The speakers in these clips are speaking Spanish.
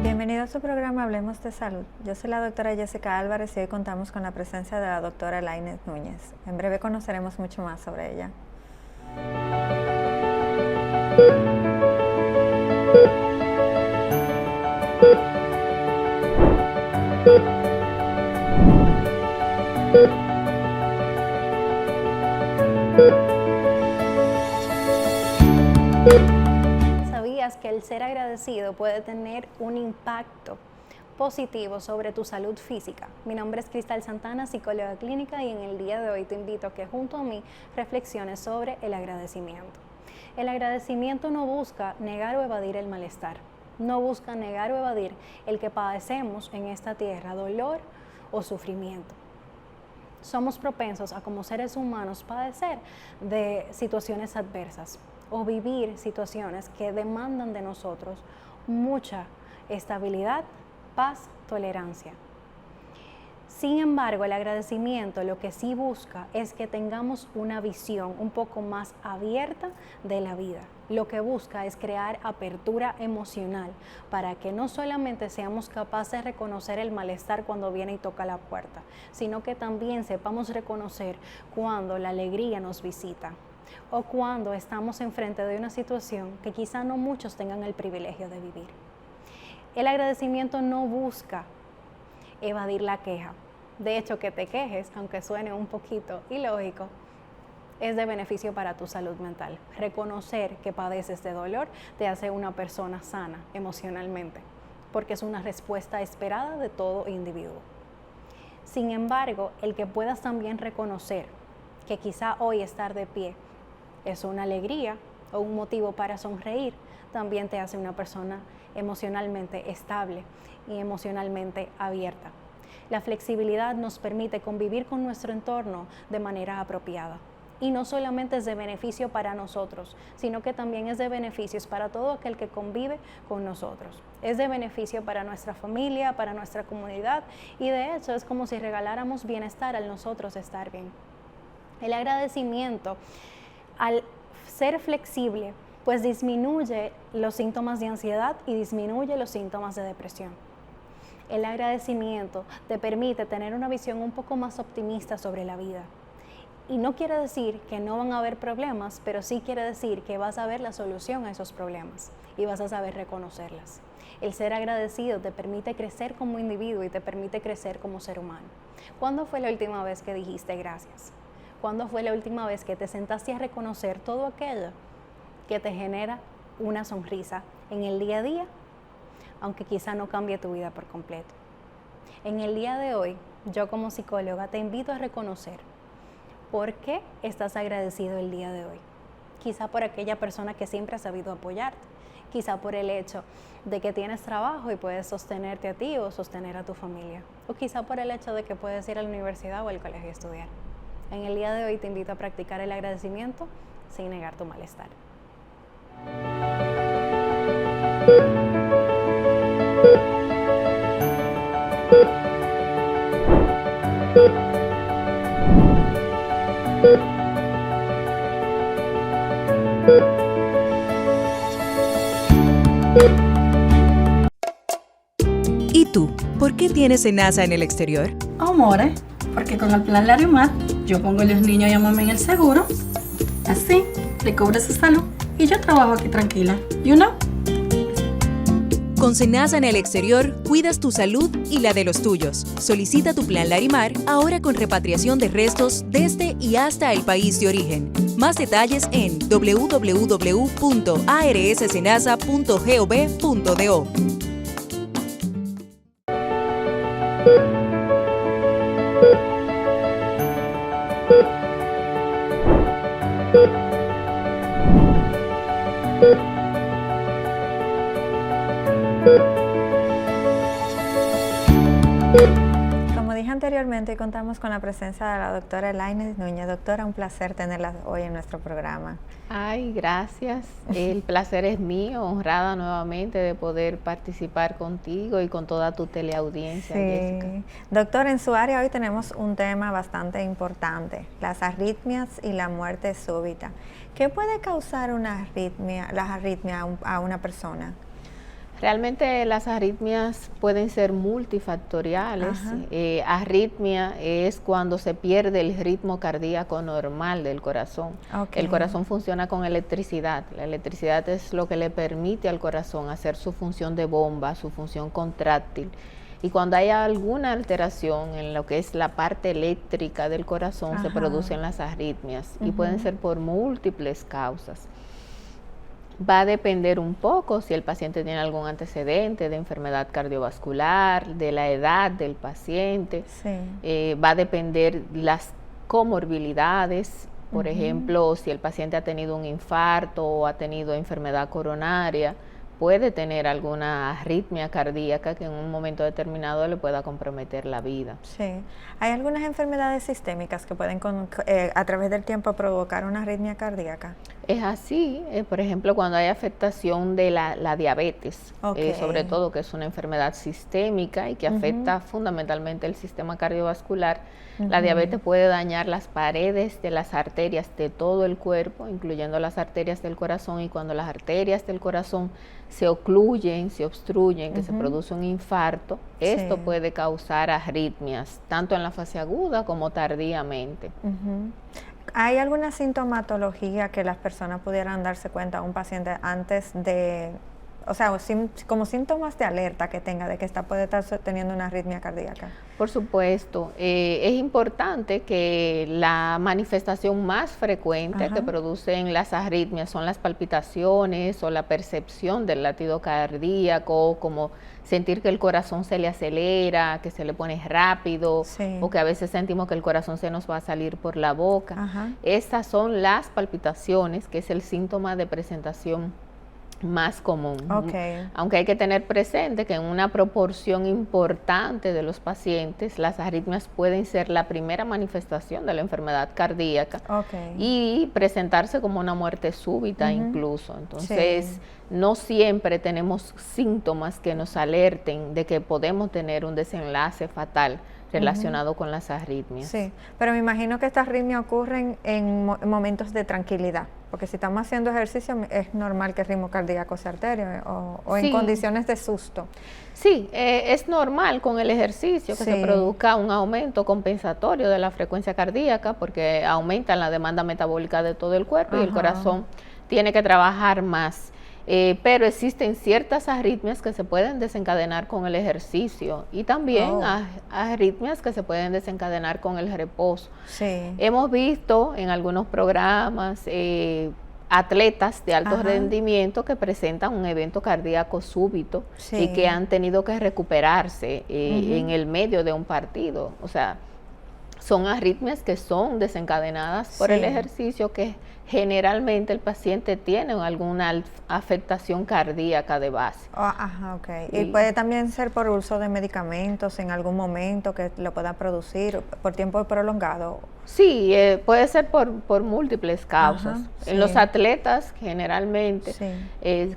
Bienvenido a su programa Hablemos de Salud. Yo soy la doctora Jessica Álvarez y hoy contamos con la presencia de la doctora Lainez Núñez. En breve conoceremos mucho más sobre ella. ¿Sabías que el ser agradecido puede tener un impacto positivo sobre tu salud física? Mi nombre es Cristal Santana, psicóloga clínica, y en el día de hoy te invito a que junto a mí reflexiones sobre el agradecimiento. El agradecimiento no busca negar o evadir el malestar, no busca negar o evadir el que padecemos en esta tierra, dolor o sufrimiento. Somos propensos a, como seres humanos, padecer de situaciones adversas o vivir situaciones que demandan de nosotros mucha estabilidad, paz, tolerancia. Sin embargo, el agradecimiento lo que sí busca es que tengamos una visión un poco más abierta de la vida. Lo que busca es crear apertura emocional para que no solamente seamos capaces de reconocer el malestar cuando viene y toca la puerta, sino que también sepamos reconocer cuando la alegría nos visita o cuando estamos enfrente de una situación que quizá no muchos tengan el privilegio de vivir. El agradecimiento no busca evadir la queja. De hecho, que te quejes, aunque suene un poquito ilógico, es de beneficio para tu salud mental. Reconocer que padeces de dolor te hace una persona sana emocionalmente, porque es una respuesta esperada de todo individuo. Sin embargo, el que puedas también reconocer que quizá hoy estar de pie es una alegría o un motivo para sonreír, también te hace una persona emocionalmente estable y emocionalmente abierta. La flexibilidad nos permite convivir con nuestro entorno de manera apropiada. Y no solamente es de beneficio para nosotros, sino que también es de beneficios para todo aquel que convive con nosotros. Es de beneficio para nuestra familia, para nuestra comunidad, y de hecho es como si regaláramos bienestar al nosotros estar bien. El agradecimiento, al ser flexible, pues disminuye los síntomas de ansiedad y disminuye los síntomas de depresión. El agradecimiento te permite tener una visión un poco más optimista sobre la vida. Y no quiere decir que no van a haber problemas, pero sí quiere decir que vas a ver la solución a esos problemas y vas a saber reconocerlas. El ser agradecido te permite crecer como individuo y te permite crecer como ser humano. ¿Cuándo fue la última vez que dijiste gracias? ¿Cuándo fue la última vez que te sentaste a reconocer todo aquello que te genera una sonrisa en el día a día, aunque quizá no cambie tu vida por completo? En el día de hoy, yo como psicóloga te invito a reconocer por qué estás agradecido el día de hoy. Quizá por aquella persona que siempre ha sabido apoyarte, quizá por el hecho de que tienes trabajo y puedes sostenerte a ti o sostener a tu familia, o quizá por el hecho de que puedes ir a la universidad o al colegio a estudiar. En el día de hoy te invito a practicar el agradecimiento sin negar tu malestar. ¿Y tú? ¿Por qué tienes SENASA en el exterior? Amores, porque con el plan Larimar yo pongo a los niños y a mamá en el seguro. Así, le cubro su salud y yo trabajo aquí tranquila. You know? Con SENASA en el exterior, cuidas tu salud y la de los tuyos. Solicita tu plan Larimar ahora con repatriación de restos desde y hasta el país de origen. Más detalles en www.arssenasa.gov.do. Como dije anteriormente y contamos con la presencia de la doctora Elaines Núñez. Doctora, un placer tenerla hoy en nuestro programa. Ay, gracias. El placer es mío, honrada nuevamente de poder participar contigo y con toda tu teleaudiencia, Jessica. Doctora, en su área hoy tenemos un tema bastante importante, las arritmias y la muerte súbita. ¿Qué puede causar las arritmias a una persona? Realmente las arritmias pueden ser multifactoriales. Arritmia es cuando se pierde el ritmo cardíaco normal del corazón. Okay. El corazón funciona con electricidad. La electricidad es lo que le permite al corazón hacer su función de bomba, su función contráctil. Y cuando hay alguna alteración en lo que es la parte eléctrica del corazón, se producen las arritmias y pueden ser por múltiples causas. Va a depender un poco si el paciente tiene algún antecedente de enfermedad cardiovascular, de la edad del paciente. Va a depender las comorbilidades, por ejemplo, si el paciente ha tenido un infarto o ha tenido enfermedad coronaria, puede tener alguna arritmia cardíaca que en un momento determinado le pueda comprometer la vida. Sí. ¿Hay algunas enfermedades sistémicas que pueden a través del tiempo provocar una arritmia cardíaca? Es así, por ejemplo, cuando hay afectación de la diabetes, sobre todo que es una enfermedad sistémica y que afecta fundamentalmente el sistema cardiovascular. La diabetes puede dañar las paredes de las arterias de todo el cuerpo, incluyendo las arterias del corazón, y cuando las arterias del corazón se ocluyen, se obstruyen, que se produce un infarto, esto puede causar arritmias, tanto en la fase aguda como tardíamente. ¿Hay alguna sintomatología que las personas pudieran darse cuenta a un paciente antes de, o sea, como síntomas de alerta que tenga de que puede estar teniendo una arritmia cardíaca? Por supuesto, es importante que la manifestación más frecuente que producen las arritmias son las palpitaciones o la percepción del latido cardíaco, como sentir que el corazón se le acelera, que se le pone rápido, o que a veces sentimos que el corazón se nos va a salir por la boca. Estas son las palpitaciones, que es el síntoma de presentación más común. Aunque hay que tener presente que en una proporción importante de los pacientes las arritmias pueden ser la primera manifestación de la enfermedad cardíaca y presentarse como una muerte súbita incluso. Entonces no siempre tenemos síntomas que nos alerten de que podemos tener un desenlace fatal relacionado con las arritmias. Sí, pero me imagino que estas arritmias ocurren en momentos de tranquilidad, porque si estamos haciendo ejercicio es normal que el ritmo cardíaco se altere o en condiciones de susto. Sí, es normal con el ejercicio que se produzca un aumento compensatorio de la frecuencia cardíaca, porque aumenta la demanda metabólica de todo el cuerpo y el corazón tiene que trabajar más. Pero existen ciertas arritmias que se pueden desencadenar con el ejercicio y también arritmias que se pueden desencadenar con el reposo. Hemos visto en algunos programas atletas de alto rendimiento que presentan un evento cardíaco súbito y que han tenido que recuperarse en el medio de un partido. O sea, son arritmias que son desencadenadas por el ejercicio, que generalmente el paciente tiene alguna afectación cardíaca de base. Y puede también ser por uso de medicamentos en algún momento que lo pueda producir por tiempo prolongado. Sí, puede ser por múltiples causas. En los atletas generalmente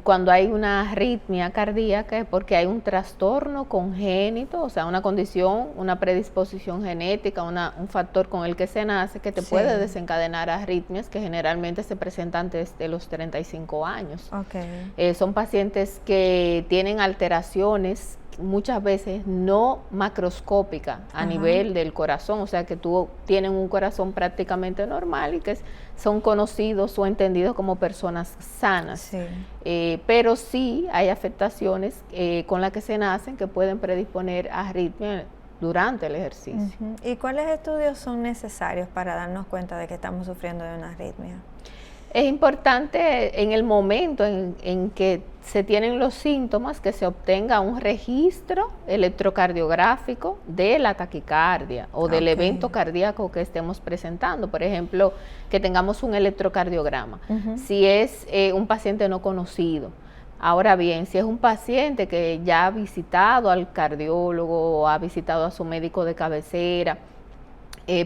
cuando hay una arritmia cardíaca es porque hay un trastorno congénito, o sea, una condición, una predisposición genética, un factor con el que se nace que te puede desencadenar arritmias que generalmente se presentan desde los 35 años. Son pacientes que tienen alteraciones muchas veces no macroscópicas a nivel del corazón, o sea que tienen un corazón prácticamente normal y que son conocidos o entendidos como personas sanas, pero sí hay afectaciones con las que se nacen que pueden predisponer a arritmia durante el ejercicio. ¿Y cuáles estudios son necesarios para darnos cuenta de que estamos sufriendo de una arritmia? Es importante en el momento en que se tienen los síntomas que se obtenga un registro electrocardiográfico de la taquicardia o del evento cardíaco que estemos presentando. Por ejemplo, que tengamos un electrocardiograma. Si es un paciente no conocido, Ahora bien, si es un paciente que ya ha visitado al cardiólogo o ha visitado a su médico de cabecera,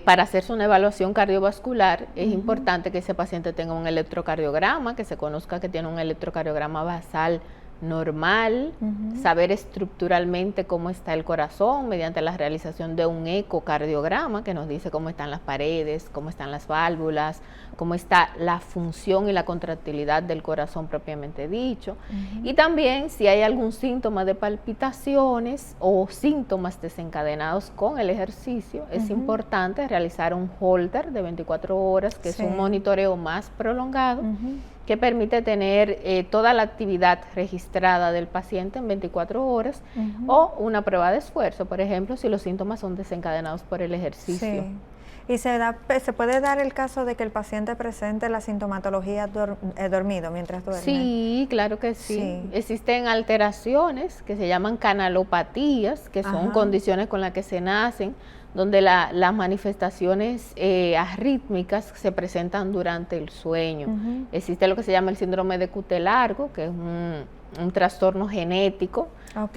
para hacerse una evaluación cardiovascular es importante que ese paciente tenga un electrocardiograma, que se conozca que tiene un electrocardiograma basal normal, saber estructuralmente cómo está el corazón mediante la realización de un ecocardiograma que nos dice cómo están las paredes, cómo están las válvulas, cómo está la función y la contractilidad del corazón propiamente dicho. Y también si hay algún síntoma de palpitaciones o síntomas desencadenados con el ejercicio, es importante realizar un holter de 24 horas, que es un monitoreo más prolongado, que permite tener toda la actividad registrada del paciente en 24 horas, o una prueba de esfuerzo, por ejemplo, si los síntomas son desencadenados por el ejercicio. Sí. ¿Y se puede dar el caso de que el paciente presente la sintomatología dormido mientras duerme? Sí, claro que sí. Existen alteraciones que se llaman canalopatías, que son condiciones con las que se nacen, donde las manifestaciones arrítmicas se presentan durante el sueño. Existe lo que se llama el síndrome de QT largo, que es un trastorno genético,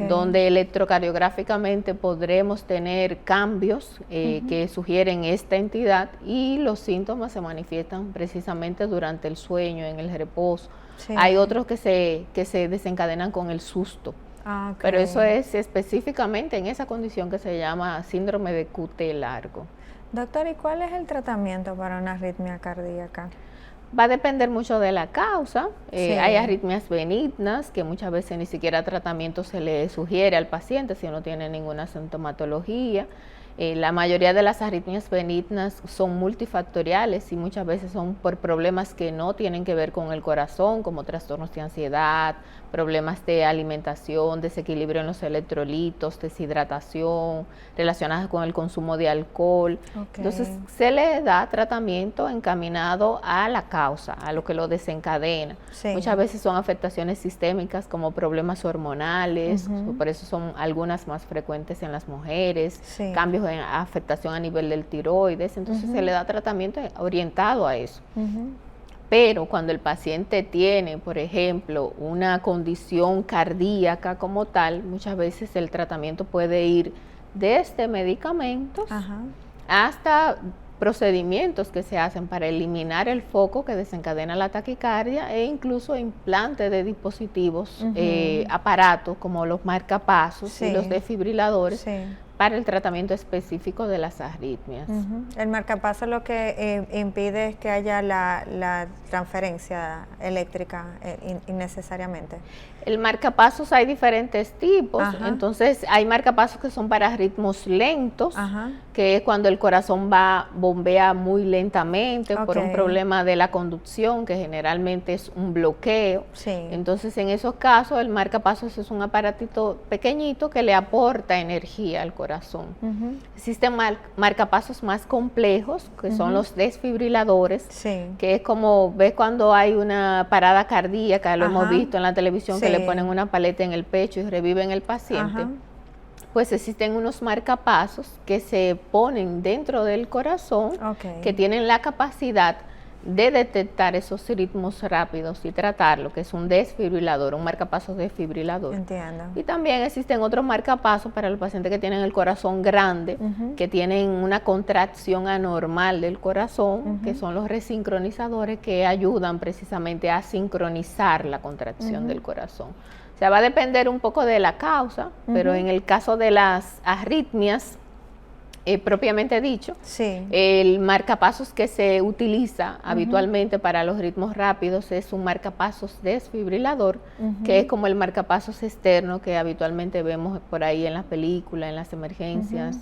donde electrocardiográficamente podremos tener cambios que sugieren esta entidad, y los síntomas se manifiestan precisamente durante el sueño, en el reposo. Hay otros que se desencadenan con el susto. Pero eso es específicamente en esa condición que se llama síndrome de QT largo. Doctor, ¿y cuál es el tratamiento para una arritmia cardíaca? Va a depender mucho de la causa. Hay arritmias benignas que muchas veces ni siquiera tratamiento se le sugiere al paciente si no tiene ninguna sintomatología. La mayoría de las arritmias benignas son multifactoriales y muchas veces son por problemas que no tienen que ver con el corazón, como trastornos de ansiedad, problemas de alimentación, desequilibrio en los electrolitos, deshidratación, relacionadas con el consumo de alcohol. Entonces se le da tratamiento encaminado a la causa, a lo que lo desencadena. Muchas veces son afectaciones sistémicas como problemas hormonales, por eso son algunas más frecuentes en las mujeres, cambios en afectación a nivel del tiroides, entonces se le da tratamiento orientado a eso. Pero cuando el paciente tiene, por ejemplo, una condición cardíaca como tal, muchas veces el tratamiento puede ir desde medicamentos hasta procedimientos que se hacen para eliminar el foco que desencadena la taquicardia, e incluso implante de dispositivos, aparatos como los marcapasos y los desfibriladores, para el tratamiento específico de las arritmias. El marcapaso lo que impide es que haya la transferencia eléctrica innecesariamente. El marcapasos hay diferentes tipos, entonces hay marcapasos que son para ritmos lentos, que es cuando el corazón bombea muy lentamente por un problema de la conducción, que generalmente es un bloqueo. Entonces en esos casos el marcapasos es un aparatito pequeñito que le aporta energía al corazón. Existen marcapasos más complejos, que son los desfibriladores, que es como ves cuando hay una parada cardíaca, lo hemos visto en la televisión, que le ponen una paleta en el pecho y reviven el paciente. Pues existen unos marcapasos que se ponen dentro del corazón, que tienen la capacidad de detectar esos ritmos rápidos y tratarlo, que es un desfibrilador, un marcapasos desfibrilador. Entiendo. Y también existen otros marcapasos para los pacientes que tienen el corazón grande, que tienen una contracción anormal del corazón, que son los resincronizadores, que ayudan precisamente a sincronizar la contracción del corazón. O sea, va a depender un poco de la causa, pero en el caso de las arritmias, propiamente dicho, el marcapasos que se utiliza habitualmente para los ritmos rápidos es un marcapasos desfibrilador, que es como el marcapasos externo que habitualmente vemos por ahí en las películas, en las emergencias,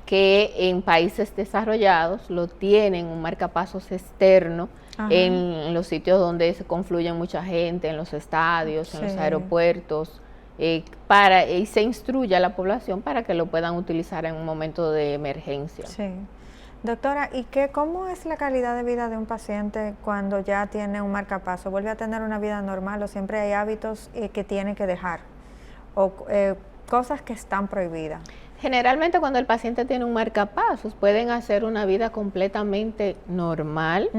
que en países desarrollados lo tienen un marcapasos externo en los sitios donde se confluyen mucha gente, en los estadios, en los aeropuertos, y se instruye a la población para que lo puedan utilizar en un momento de emergencia. Doctora, ¿y cómo es la calidad de vida de un paciente cuando ya tiene un marcapaso? ¿Vuelve a tener una vida normal o siempre hay hábitos que tiene que dejar o cosas que están prohibidas? Generalmente cuando el paciente tiene un marcapasos pueden hacer una vida completamente normal,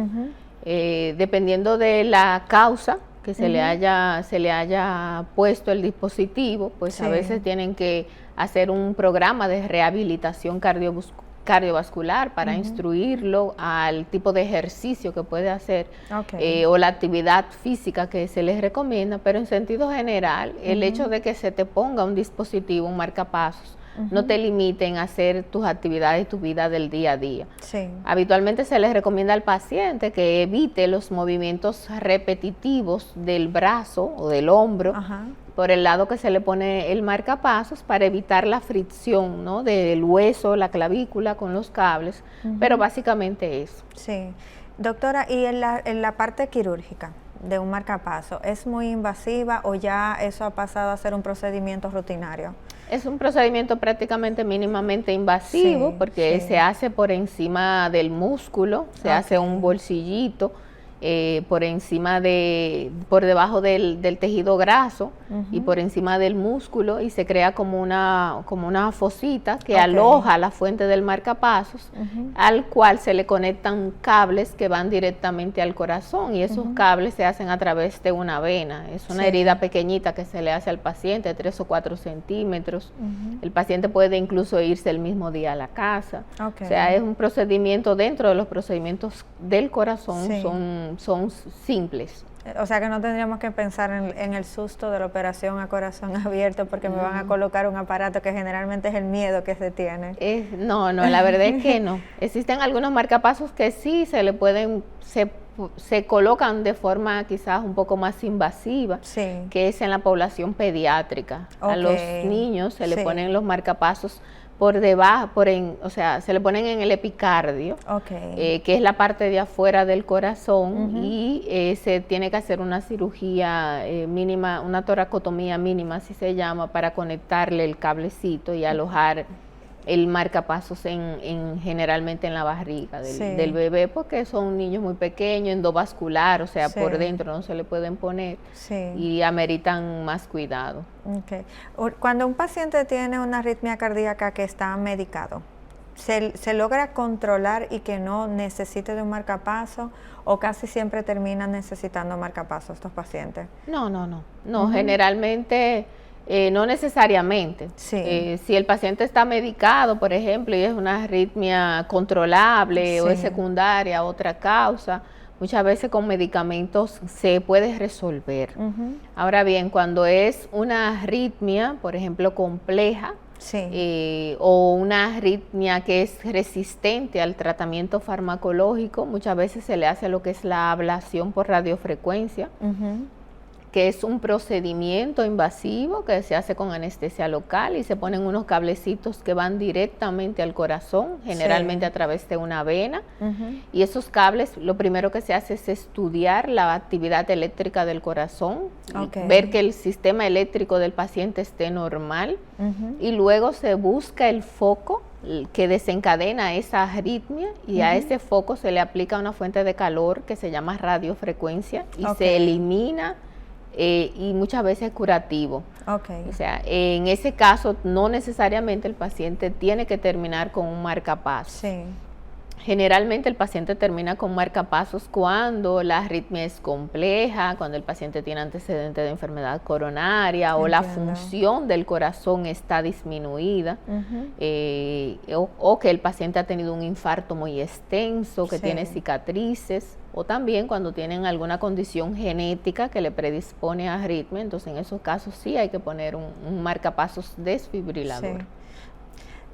dependiendo de la causa que se le haya puesto el dispositivo, pues a veces tienen que hacer un programa de rehabilitación cardiovascular para instruirlo al tipo de ejercicio que puede hacer o la actividad física que se les recomienda, pero en sentido general, el hecho de que se te ponga un dispositivo, un marcapasos, no te limiten a hacer tus actividades, tu vida del día a día. Sí. Habitualmente se les recomienda al paciente que evite los movimientos repetitivos del brazo o del hombro por el lado que se le pone el marcapasos para evitar la fricción, ¿no?, del hueso, la clavícula con los cables, pero básicamente eso. Sí. Doctora, ¿y en la parte quirúrgica de un marcapaso es muy invasiva o ya eso ha pasado a ser un procedimiento rutinario? Es un procedimiento prácticamente mínimamente invasivo porque se hace por encima del músculo, se hace un bolsillito por debajo del tejido graso y por encima del músculo, y se crea como una fosita que aloja la fuente del marcapasos, al cual se le conectan cables que van directamente al corazón, y esos cables se hacen a través de una vena. Es una herida pequeñita que se le hace al paciente, 3 o 4 centímetros. El paciente puede incluso irse el mismo día a la casa. O sea, es un procedimiento dentro de los procedimientos del corazón, son simples. O sea que no tendríamos que pensar en el susto de la operación a corazón abierto porque me van a colocar un aparato, que generalmente es el miedo que se tiene. No, la verdad es que no. Existen algunos marcapasos que sí se colocan de forma quizás un poco más invasiva, que es en la población pediátrica. A los niños se le ponen los marcapasos por debajo, o sea, se le ponen en el epicardio, que es la parte de afuera del corazón, y se tiene que hacer una cirugía mínima, una toracotomía mínima, así se llama, para conectarle el cablecito y alojar el marcapasos generalmente en la barriga del bebé, porque son niños muy pequeños, endovascular, o sea, por dentro no se le pueden poner y ameritan más cuidado. Cuando un paciente tiene una arritmia cardíaca que está medicado, ¿se logra controlar y que no necesite de un marcapaso, o casi siempre terminan necesitando marcapasos estos pacientes? No, generalmente no necesariamente. Si el paciente está medicado, por ejemplo, y es una arritmia controlable o es secundaria a otra causa, muchas veces con medicamentos se puede resolver. Ahora bien, cuando es una arritmia, por ejemplo, compleja, o una arritmia que es resistente al tratamiento farmacológico, muchas veces se le hace lo que es la ablación por radiofrecuencia, que es un procedimiento invasivo que se hace con anestesia local y se ponen unos cablecitos que van directamente al corazón, generalmente a través de una vena, y esos cables, lo primero que se hace es estudiar la actividad eléctrica del corazón, ver que el sistema eléctrico del paciente esté normal, y luego se busca el foco que desencadena esa arritmia, y a ese foco se le aplica una fuente de calor que se llama radiofrecuencia y se elimina, y muchas veces es curativo. O sea, en ese caso no necesariamente el paciente tiene que terminar con un marcapasos. Generalmente el paciente termina con marcapasos cuando la arritmia es compleja, cuando el paciente tiene antecedentes de enfermedad coronaria o la función del corazón está disminuida, o que el paciente ha tenido un infarto muy extenso, que tiene cicatrices, o también cuando tienen alguna condición genética que le predispone a arritmia. Entonces en esos casos sí hay que poner un marcapasos desfibrilador.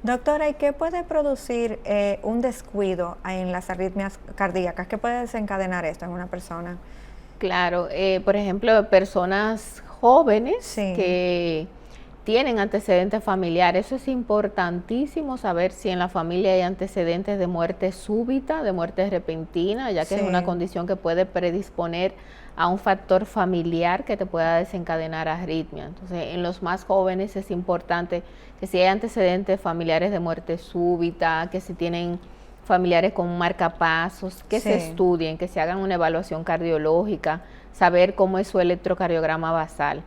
Doctora, ¿y qué puede producir un descuido en las arritmias cardíacas? ¿Qué puede desencadenar esto en una persona? Claro, por ejemplo, personas jóvenes que tienen antecedentes familiares. Eso es importantísimo saber si en la familia hay antecedentes de muerte súbita, de muerte repentina, ya que es una condición que puede predisponer a un factor familiar que te pueda desencadenar arritmia. Entonces, en los más jóvenes es importante que si hay antecedentes familiares de muerte súbita, que si tienen familiares con marcapasos, que se estudien, que se hagan una evaluación cardiológica, saber cómo es su electrocardiograma basal.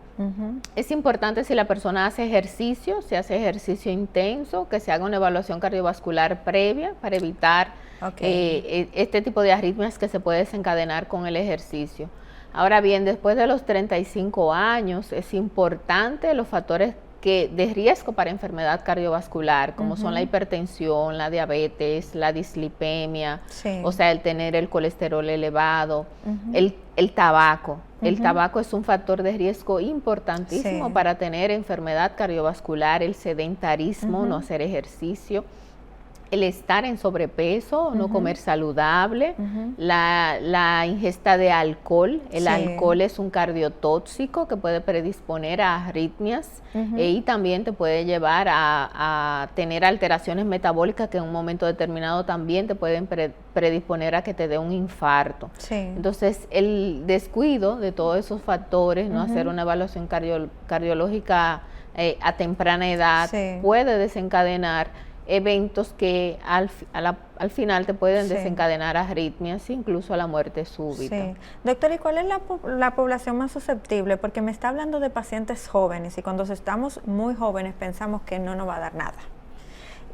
Es importante, si la persona hace ejercicio, si hace ejercicio intenso, que se haga una evaluación cardiovascular previa para evitar este tipo de arritmias que se puede desencadenar con el ejercicio. Ahora bien, después de los 35 años es importante los factores de riesgo para enfermedad cardiovascular, como son la hipertensión, la diabetes, la dislipemia, o sea, el tener el colesterol elevado, el tabaco. El tabaco es un factor de riesgo importantísimo para tener enfermedad cardiovascular, el sedentarismo, no hacer ejercicio, el estar en sobrepeso, no comer saludable, la ingesta de alcohol. El alcohol es un cardiotóxico que puede predisponer a arritmias y también te puede llevar a tener alteraciones metabólicas que en un momento determinado también te pueden predisponer a que te dé un infarto. Entonces, el descuido de todos esos factores, no hacer una evaluación cardiológica a temprana edad, puede desencadenar eventos que al final te pueden desencadenar arritmias, incluso a la muerte súbita. Doctor, ¿y cuál es la población más susceptible? Porque me está hablando de pacientes jóvenes y cuando estamos muy jóvenes pensamos que no nos va a dar nada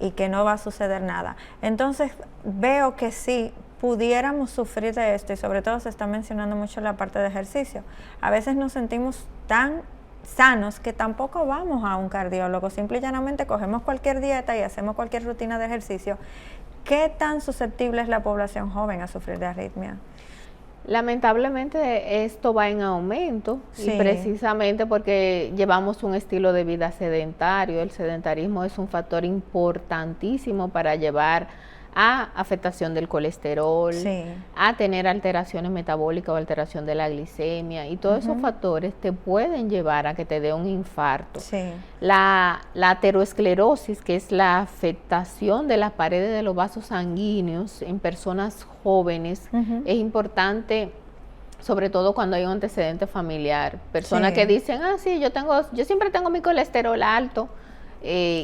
y que no va a suceder nada. Entonces veo que sí pudiéramos sufrir de esto y sobre todo se está mencionando mucho la parte de ejercicio. A veces nos sentimos tan sanos que tampoco vamos a un cardiólogo, simple y llanamente cogemos cualquier dieta y hacemos cualquier rutina de ejercicio. ¿Qué tan susceptible es la población joven a sufrir de arritmia? Lamentablemente esto va en aumento y precisamente porque llevamos un estilo de vida sedentario. El sedentarismo es un factor importantísimo para llevar a afectación del colesterol, a tener alteraciones metabólicas o alteración de la glicemia, y todos esos factores te pueden llevar a que te dé un infarto. La aterosclerosis, que es la afectación de las paredes de los vasos sanguíneos en personas jóvenes, es importante, sobre todo cuando hay un antecedente familiar. Personas que dicen, yo siempre tengo mi colesterol alto.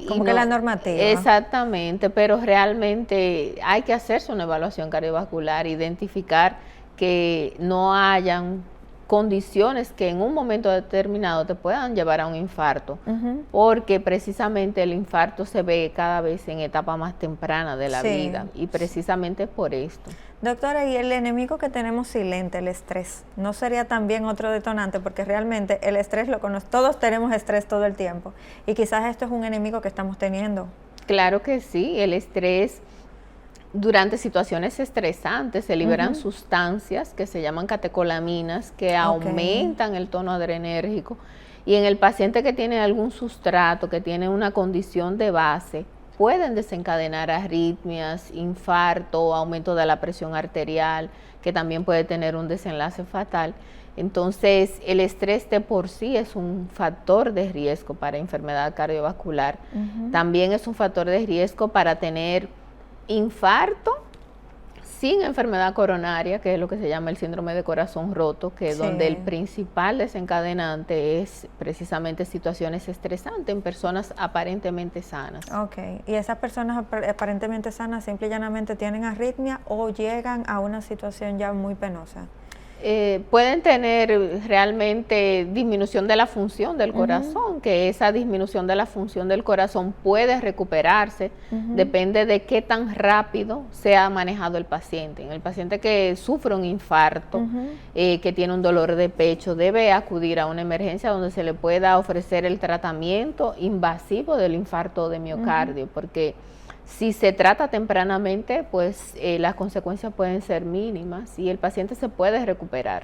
Como que la normativa. Exactamente, pero realmente hay que hacerse una evaluación cardiovascular, identificar que no hayan condiciones que en un momento determinado te puedan llevar a un infarto, porque precisamente el infarto se ve cada vez en etapa más temprana de la vida, y precisamente por esto. Doctora, y el enemigo que tenemos silente, el estrés, ¿no sería también otro detonante? Porque realmente el estrés todos tenemos estrés todo el tiempo, y quizás esto es un enemigo que estamos teniendo. Claro que sí, el estrés. Durante situaciones estresantes se liberan sustancias que se llaman catecolaminas, que aumentan el tono adrenérgico, y en el paciente que tiene algún sustrato, que tiene una condición de base, pueden desencadenar arritmias, infarto, aumento de la presión arterial, que también puede tener un desenlace fatal. Entonces, el estrés de por sí es un factor de riesgo para enfermedad cardiovascular. También es un factor de riesgo para tener infarto sin enfermedad coronaria, que es lo que se llama el síndrome de corazón roto, que es donde el principal desencadenante es precisamente situaciones estresantes en personas aparentemente sanas. Y esas personas aparentemente sanas simple y llanamente tienen arritmia o llegan a una situación ya muy penosa. Pueden tener realmente disminución de la función del corazón, que esa disminución de la función del corazón puede recuperarse, depende de qué tan rápido sea manejado el paciente. En el paciente que sufre un infarto, que tiene un dolor de pecho, debe acudir a una emergencia donde se le pueda ofrecer el tratamiento invasivo del infarto de miocardio, porque si se trata tempranamente, pues las consecuencias pueden ser mínimas y el paciente se puede recuperar.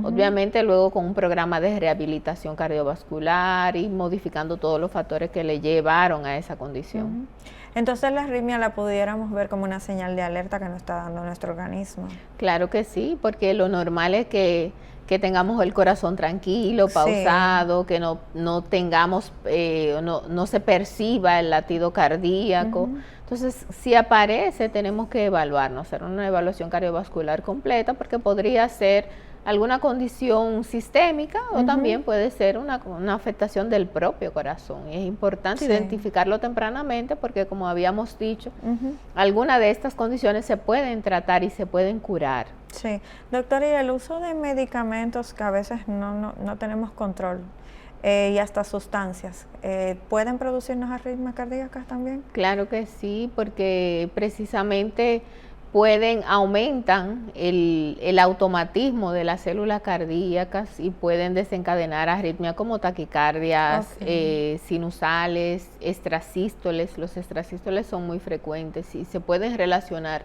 Obviamente luego con un programa de rehabilitación cardiovascular y modificando todos los factores que le llevaron a esa condición. Entonces la arritmia la pudiéramos ver como una señal de alerta que nos está dando nuestro organismo. Claro que sí, porque lo normal es que tengamos el corazón tranquilo, pausado, que no tengamos, no se perciba el latido cardíaco. Entonces, si aparece, tenemos que evaluarnos, hacer una evaluación cardiovascular completa, porque podría ser alguna condición sistémica o también puede ser una afectación del propio corazón. Y es importante identificarlo tempranamente porque, como habíamos dicho, algunas de estas condiciones se pueden tratar y se pueden curar. Sí, doctora, y el uso de medicamentos que a veces no tenemos control y hasta sustancias, ¿pueden producirnos arritmias cardíacas también? Claro que sí, porque precisamente aumentan el automatismo de las células cardíacas y pueden desencadenar arritmias como taquicardias, sinusales, extrasístoles. Los extrasístoles son muy frecuentes y se pueden relacionar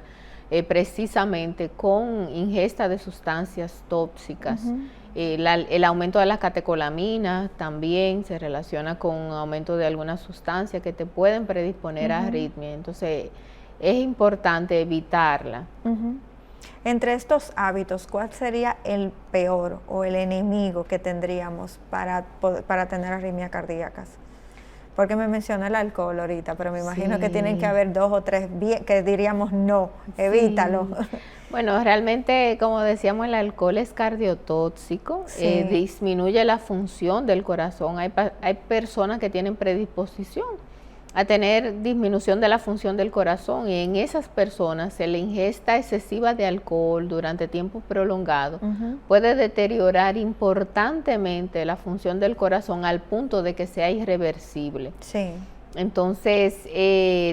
precisamente con ingesta de sustancias tóxicas. El aumento de las catecolaminas también se relaciona con un aumento de algunas sustancias que te pueden predisponer a arritmia. Entonces, es importante evitarla. Entre estos hábitos, ¿cuál sería el peor o el enemigo que tendríamos para tener arritmias cardíacas? Porque me mencionó el alcohol ahorita, pero me imagino que tienen que haber 2 o 3 que diríamos no, evítalo. Bueno, realmente, como decíamos, el alcohol es cardiotóxico, disminuye la función del corazón. Hay personas que tienen predisposición a tener disminución de la función del corazón y en esas personas la ingesta excesiva de alcohol durante tiempo prolongado puede deteriorar importantemente la función del corazón al punto de que sea irreversible. Sí. Entonces,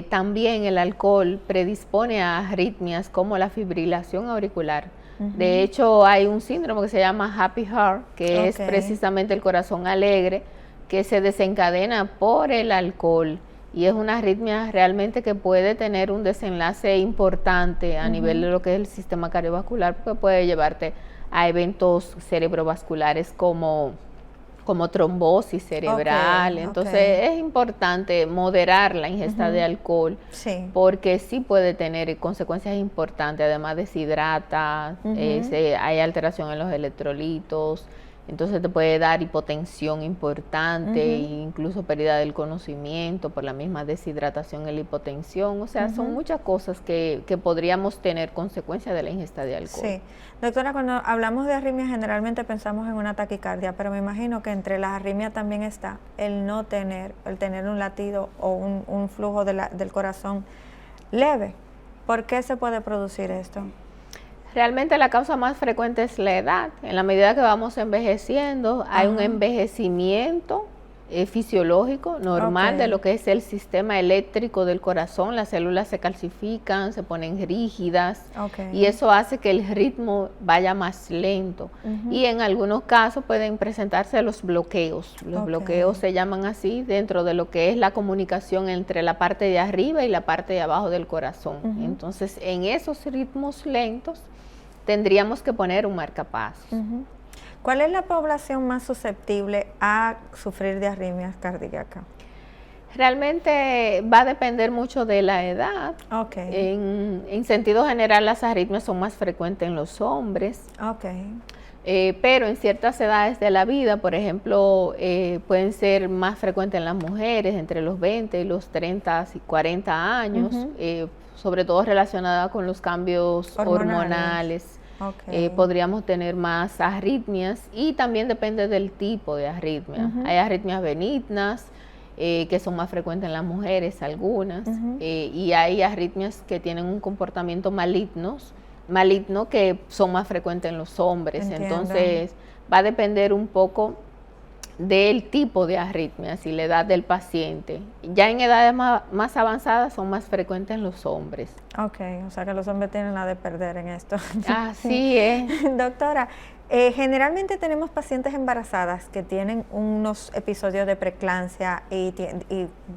también el alcohol predispone a arritmias como la fibrilación auricular. De hecho, hay un síndrome que se llama Happy Heart, que es precisamente el corazón alegre, que se desencadena por el alcohol. Y es una arritmia realmente que puede tener un desenlace importante a nivel de lo que es el sistema cardiovascular, porque puede llevarte a eventos cerebrovasculares como trombosis cerebral. Entonces es importante moderar la ingesta de alcohol, porque sí puede tener consecuencias importantes. Además, deshidrata, hay alteración en los electrolitos. Entonces te puede dar hipotensión importante, e incluso pérdida del conocimiento por la misma deshidratación y la hipotensión. O sea, son muchas cosas que podríamos tener consecuencias de la ingesta de alcohol. Sí. Doctora, cuando hablamos de arritmia generalmente pensamos en una taquicardia, pero me imagino que entre las arritmias también está el tener un latido o un flujo del corazón leve. ¿Por qué se puede producir esto? Realmente la causa más frecuente es la edad. En la medida que vamos envejeciendo, hay un envejecimiento fisiológico normal de lo que es el sistema eléctrico del corazón. Las células se calcifican, se ponen rígidas y eso hace que el ritmo vaya más lento. Y en algunos casos pueden presentarse los bloqueos. Los bloqueos se llaman así dentro de lo que es la comunicación entre la parte de arriba y la parte de abajo del corazón. Entonces, en esos ritmos lentos tendríamos que poner un marcapasos. ¿Cuál es la población más susceptible a sufrir de arritmias cardíacas? Realmente va a depender mucho de la edad. En sentido general, las arritmias son más frecuentes en los hombres. Pero en ciertas edades de la vida, por ejemplo, pueden ser más frecuentes en las mujeres, entre los 20 y los 30 y 40 años, sobre todo relacionada con los cambios hormonales. Podríamos tener más arritmias y también depende del tipo de arritmia. Hay arritmias benignas que son más frecuentes en las mujeres, algunas, y hay arritmias que tienen un comportamiento maligno que son más frecuentes en los hombres. Entonces va a depender un poco del tipo de arritmias y la edad del paciente. Ya en edades más avanzadas son más frecuentes en los hombres. O sea que los hombres tienen la de perder en esto. Así es. Doctora, generalmente tenemos pacientes embarazadas que tienen unos episodios de preeclampsia y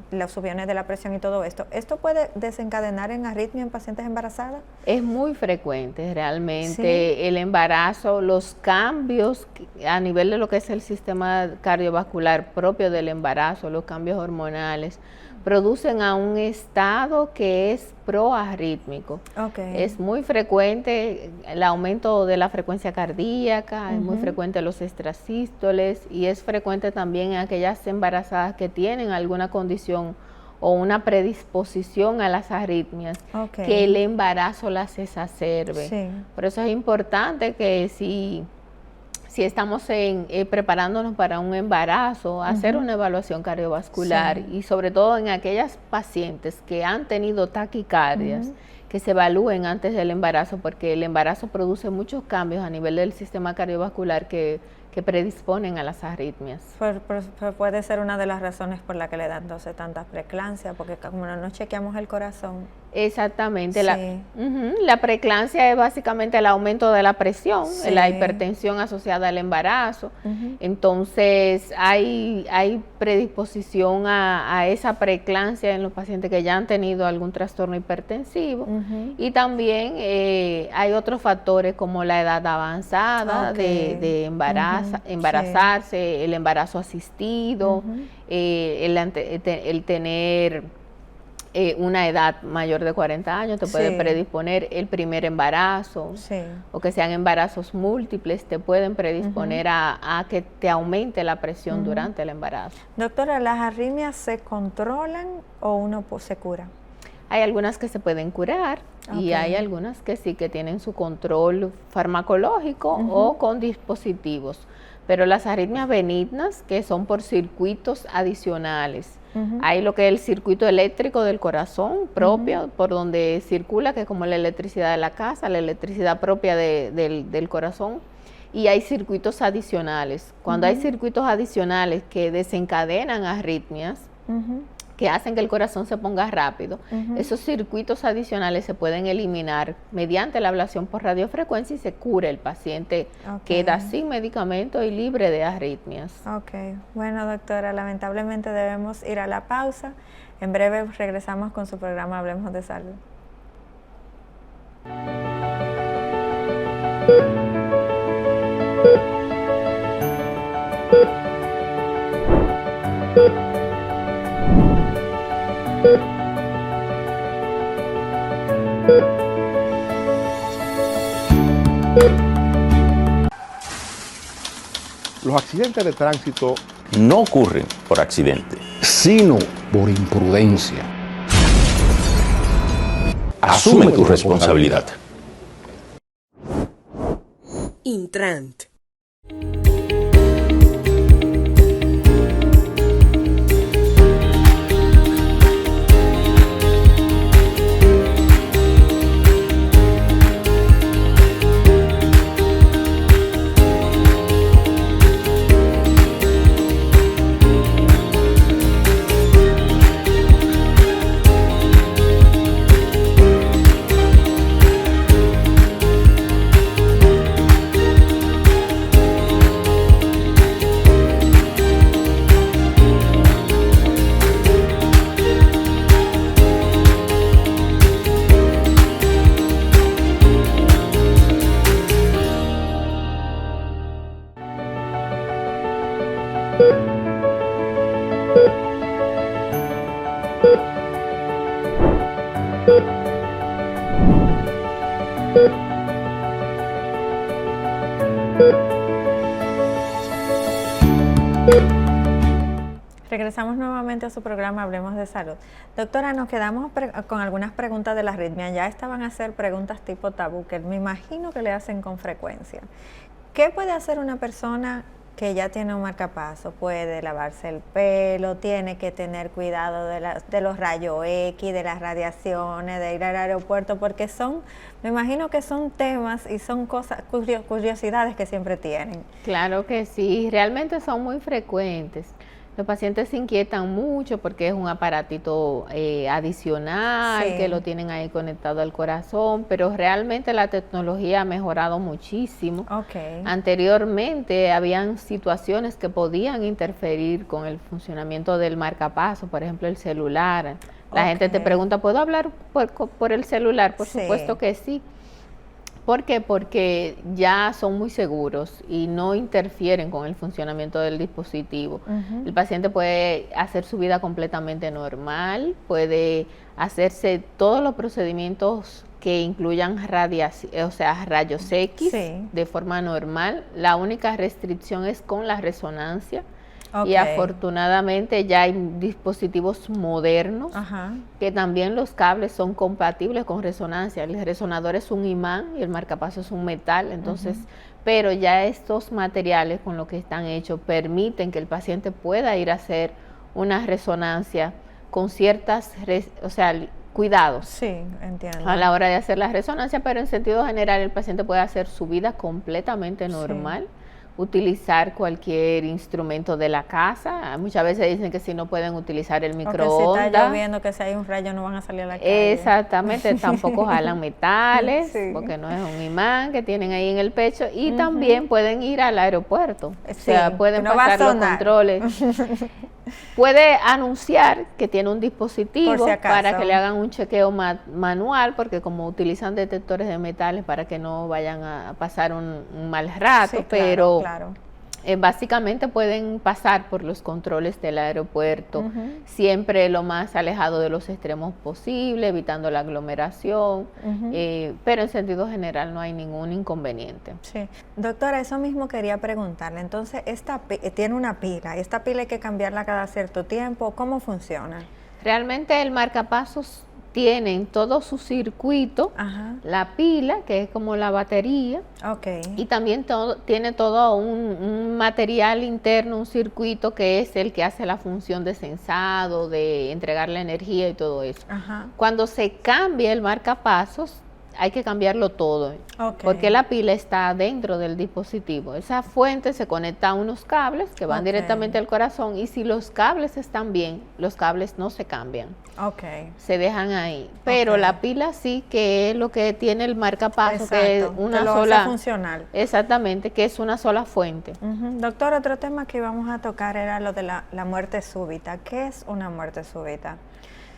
los subiones de la presión y todo esto. ¿Esto puede desencadenar en arritmia en pacientes embarazadas? Es muy frecuente realmente el embarazo, los cambios a nivel de lo que es el sistema cardiovascular propio del embarazo, los cambios hormonales, producen a un estado que es proarrítmico. Es muy frecuente el aumento de la frecuencia cardíaca, es muy frecuente los extrasístoles y es frecuente también en aquellas embarazadas que tienen alguna condición o una predisposición a las arritmias, que el embarazo las exacerbe. Por eso es importante que si estamos preparándonos para un embarazo, hacer una evaluación cardiovascular y sobre todo en aquellas pacientes que han tenido taquicardias, que se evalúen antes del embarazo, porque el embarazo produce muchos cambios a nivel del sistema cardiovascular que predisponen a las arritmias. Puede ser una de las razones por la que le dan entonces tantas preeclampsias, porque como no chequeamos el corazón. Exactamente. Sí. La preeclampsia es básicamente el aumento de la presión, Sí. la hipertensión asociada al embarazo. Entonces, hay predisposición a esa preeclampsia en los pacientes que ya han tenido algún trastorno hipertensivo. Y también hay otros factores como la edad avanzada de embarazarse, Sí. el embarazo asistido, el tener una edad mayor de 40 años te puede Sí. predisponer el primer embarazo, Sí. o que sean embarazos múltiples, te pueden predisponer a que te aumente la presión durante el embarazo. Doctora, ¿las arritmias se controlan o uno se cura? Hay algunas que se pueden curar y hay algunas que sí que tienen su control farmacológico o con dispositivos. Pero las arritmias benignas, que son por circuitos adicionales, hay lo que es el circuito eléctrico del corazón propio, por donde circula, que es como la electricidad de la casa, la electricidad propia del corazón, y hay circuitos adicionales. Cuando hay circuitos adicionales que desencadenan arritmias, que hacen que el corazón se ponga rápido, esos circuitos adicionales se pueden eliminar mediante la ablación por radiofrecuencia y se cura el paciente, queda sin medicamento y libre de arritmias. Ok, bueno doctora, lamentablemente debemos ir a la pausa. En breve regresamos con su programa Hablemos de Salud. Los accidentes de tránsito no ocurren por accidente, sino por imprudencia. Asume tu responsabilidad. Intrant. Regresamos nuevamente a su programa Hablemos de Salud. Doctora, nos quedamos con algunas preguntas de la arritmia. Ya estaban a hacer preguntas tipo tabú, que me imagino que le hacen con frecuencia. ¿Qué puede hacer una persona que ya tiene un marcapaso? Puede lavarse el pelo, tiene que tener cuidado de los rayos X, de las radiaciones, de ir al aeropuerto, porque me imagino que son temas y son cosas, curiosidades que siempre tienen. Claro que sí, realmente son muy frecuentes. Los pacientes se inquietan mucho porque es un aparatito adicional, que lo tienen ahí conectado al corazón, pero realmente la tecnología ha mejorado muchísimo. Anteriormente habían situaciones que podían interferir con el funcionamiento del marcapaso, por ejemplo el celular. La gente te pregunta, ¿puedo hablar por el celular? Por supuesto que sí. ¿Por qué? Porque ya son muy seguros y no interfieren con el funcionamiento del dispositivo. El paciente puede hacer su vida completamente normal, puede hacerse todos los procedimientos que incluyan rayos X de forma normal. La única restricción es con la resonancia. Y afortunadamente ya hay dispositivos modernos que también los cables son compatibles con resonancia. El resonador es un imán y el marcapaso es un metal, entonces, pero ya estos materiales con lo que están hechos permiten que el paciente pueda ir a hacer una resonancia con ciertas, cuidados. Sí, entiendo. A la hora de hacer la resonancia, pero en sentido general el paciente puede hacer su vida completamente normal. utilizar cualquier instrumento de la casa. Muchas veces dicen que si no pueden utilizar el microondas. O que si está lloviendo, que si hay un rayo no van a salir a la calle. Exactamente, tampoco jalan metales, Sí. porque no es un imán que tienen ahí en el pecho. Y también pueden ir al aeropuerto, o sea, pueden no va a pasar los sonar. controles. Puede anunciar que tiene un dispositivo Por si acaso. para que le hagan un chequeo manual, porque como utilizan detectores de metales para que no vayan a pasar un mal rato, Sí, pero claro. básicamente pueden pasar por los controles del aeropuerto, siempre lo más alejado de los extremos posible, evitando la aglomeración, pero en sentido general no hay ningún inconveniente. Sí. Doctora, eso mismo quería preguntarle. Entonces, tiene una pila, ¿esta pila hay que cambiarla cada cierto tiempo? ¿Cómo funciona? Realmente el marcapasos tiene en todo su circuito Ajá. la pila, que es como la batería, Ok. y también tiene todo un material interno, un circuito que es el que hace la función de sensado, de entregar la energía y todo eso. Ajá. Cuando se cambia el marcapasos, hay que cambiarlo todo, Ok. porque la pila está dentro del dispositivo. Esa fuente se conecta a unos cables que van Ok. directamente al corazón, y si los cables están bien, los cables no se cambian, Ok. se dejan ahí. Pero Ok. la pila sí, que es lo que tiene el marcapasos, que es Exacto, una que lo sola, hace funcional. exactamente, que es una sola fuente. Doctor, otro tema que íbamos a tocar era lo de la muerte súbita. ¿Qué es una muerte súbita?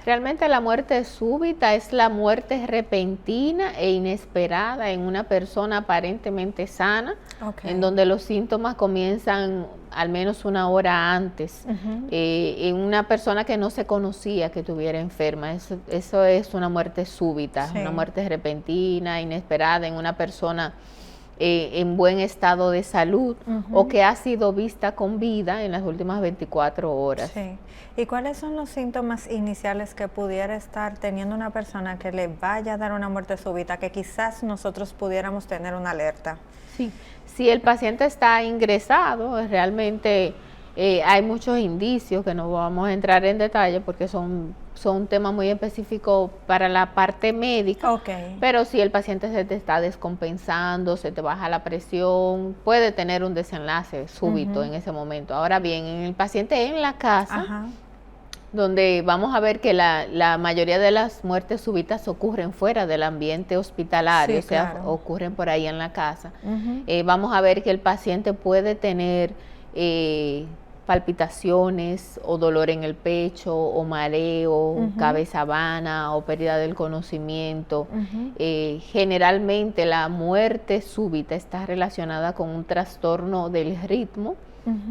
Realmente la muerte súbita es la muerte repentina e inesperada en una persona aparentemente sana, Ok. en donde los síntomas comienzan al menos una hora antes, en una persona que no se conocía que estuviera enferma. Eso es una muerte súbita, Sí. una muerte repentina, inesperada en una persona en buen estado de salud, o que ha sido vista con vida en las últimas 24 horas. Sí. ¿Y cuáles son los síntomas iniciales que pudiera estar teniendo una persona que le vaya a dar una muerte súbita, que quizás nosotros pudiéramos tener una alerta? Sí, si el paciente está ingresado, realmente hay muchos indicios que no vamos a entrar en detalle porque son temas muy específicos para la parte médica. Ok. Pero si el paciente se te está descompensando, se te baja la presión, puede tener un desenlace súbito en ese momento. Ahora bien, en el paciente en la casa, Ajá. donde vamos a ver que la mayoría de las muertes súbitas ocurren fuera del ambiente hospitalario, Sí, o sea, claro. ocurren por ahí en la casa. Vamos a ver que el paciente puede tener palpitaciones o dolor en el pecho o mareo, cabeza vana o pérdida del conocimiento. Generalmente la muerte súbita está relacionada con un trastorno del ritmo,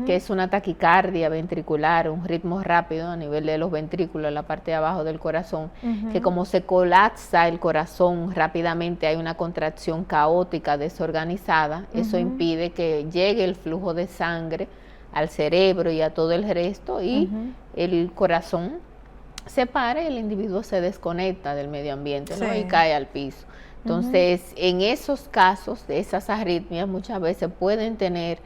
que es una taquicardia ventricular, un ritmo rápido a nivel de los ventrículos, en la parte de abajo del corazón, que como se colapsa el corazón rápidamente, hay una contracción caótica, desorganizada, eso impide que llegue el flujo de sangre al cerebro y a todo el resto, y el corazón se para y el individuo se desconecta del medio ambiente, ¿no? Sí. Y cae al piso. Entonces, en esos casos, esas arritmias muchas veces pueden tener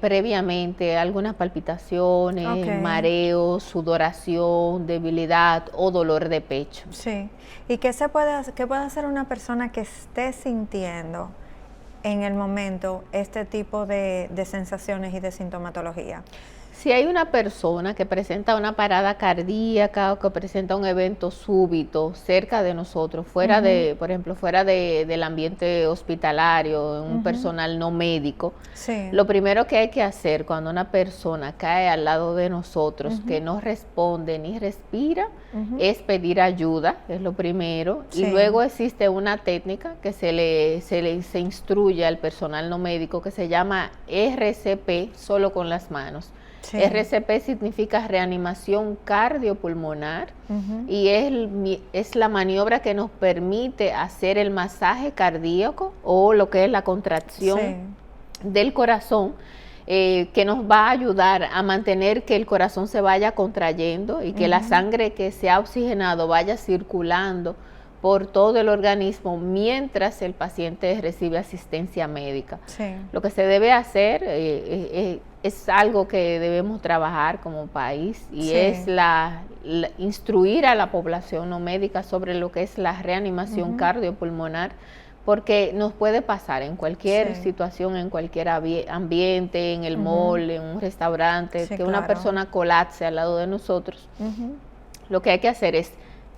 previamente algunas palpitaciones, Ok. mareos, sudoración, debilidad o dolor de pecho. Sí. ¿Y qué puede hacer una persona que esté sintiendo en el momento este tipo de sensaciones y de sintomatología? Si hay una persona que presenta una parada cardíaca o que presenta un evento súbito cerca de nosotros, fuera de, por ejemplo, fuera del ambiente hospitalario, un personal no médico, Sí. lo primero que hay que hacer cuando una persona cae al lado de nosotros, que no responde ni respira, es pedir ayuda, es lo primero. Sí. Y luego existe una técnica que se instruye al personal no médico que se llama RCP, solo con las manos. Sí. RCP significa reanimación cardiopulmonar, y es la maniobra que nos permite hacer el masaje cardíaco o lo que es la contracción Sí. del corazón, que nos va a ayudar a mantener que el corazón se vaya contrayendo y que la sangre que se ha oxigenado vaya circulando por todo el organismo mientras el paciente recibe asistencia médica. Sí. Lo que se debe hacer es algo que debemos trabajar como país, y Sí. es instruir a la población no médica sobre lo que es la reanimación cardiopulmonar, porque nos puede pasar en cualquier situación, en cualquier ambiente, en el mall, en un restaurante, que una persona colapse al lado de nosotros. Lo que hay que hacer es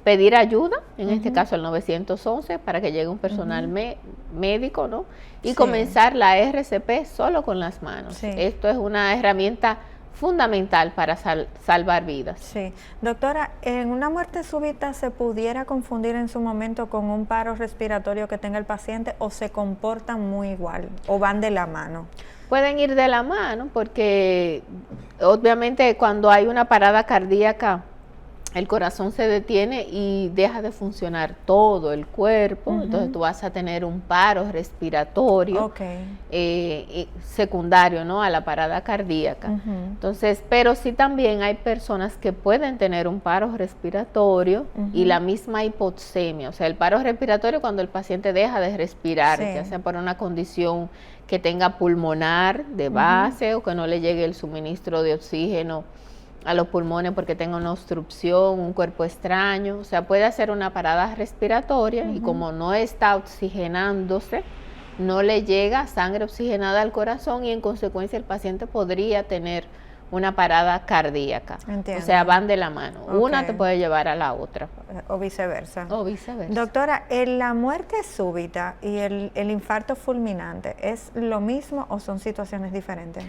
pedir ayuda, en este caso al 911, para que llegue un personal médico, ¿no? Y comenzar la RCP solo con las manos. Esto es una herramienta fundamental para salvar vidas. Sí. Doctora, ¿en una muerte súbita se pudiera confundir en su momento con un paro respiratorio que tenga el paciente o se comportan muy igual o van de la mano? Pueden ir de la mano porque obviamente cuando hay una parada cardíaca el corazón se detiene y deja de funcionar todo el cuerpo, entonces tú vas a tener un paro respiratorio secundario, ¿no?, a la parada cardíaca. Entonces, pero sí también hay personas que pueden tener un paro respiratorio y la misma hipoxemia, o sea, el paro respiratorio cuando el paciente deja de respirar, ya sea por una condición que tenga pulmonar de base o que no le llegue el suministro de oxígeno a los pulmones porque tenga una obstrucción, un cuerpo extraño, o sea, puede hacer una parada respiratoria y como no está oxigenándose, no le llega sangre oxigenada al corazón y en consecuencia el paciente podría tener una parada cardíaca. Entiendo. O sea, van de la mano. Una te puede llevar a la otra. O viceversa. O viceversa. Doctora, ¿la muerte súbita y el infarto fulminante es lo mismo o son situaciones diferentes?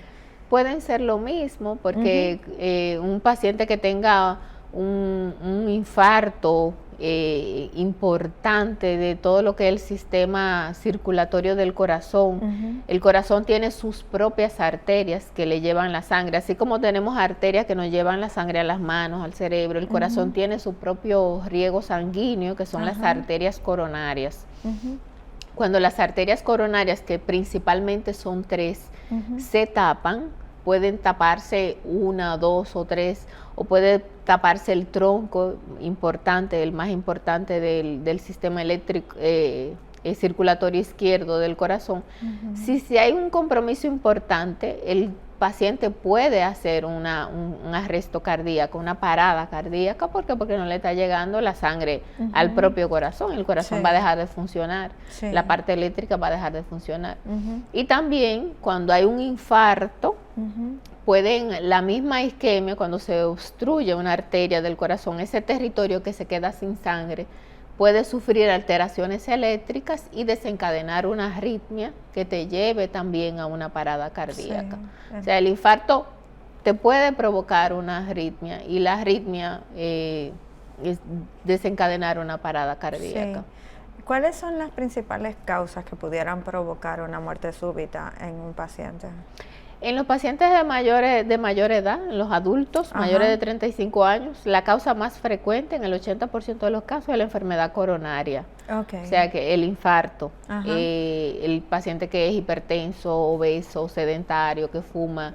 Pueden ser lo mismo porque un paciente que tenga un infarto importante de todo lo que es el sistema circulatorio del corazón, el corazón tiene sus propias arterias que le llevan la sangre, así como tenemos arterias que nos llevan la sangre a las manos, al cerebro, el corazón tiene su propio riego sanguíneo que son las arterias coronarias. Cuando las arterias coronarias, que principalmente son 3, se tapan, pueden taparse 1, 2 o 3, o puede taparse el tronco importante, el más importante del sistema eléctrico circulatorio izquierdo del corazón. Si hay un compromiso importante, el paciente puede hacer un arresto cardíaco, una parada cardíaca, ¿por qué? Porque no le está llegando la sangre al propio corazón, el corazón va a dejar de funcionar, la parte eléctrica va a dejar de funcionar. Y también cuando hay un infarto, pueden, la misma isquemia, cuando se obstruye una arteria del corazón, ese territorio que se queda sin sangre, puede sufrir alteraciones eléctricas y desencadenar una arritmia que te lleve también a una parada cardíaca. O sea, el infarto te puede provocar una arritmia y la arritmia es desencadenar una parada cardíaca. ¿Cuáles son las principales causas que pudieran provocar una muerte súbita en un paciente? En los pacientes de mayor edad, en los adultos mayores de 35 años, la causa más frecuente en el 80% de los casos es la enfermedad coronaria. O sea, que el infarto, el paciente que es hipertenso, obeso, sedentario, que fuma,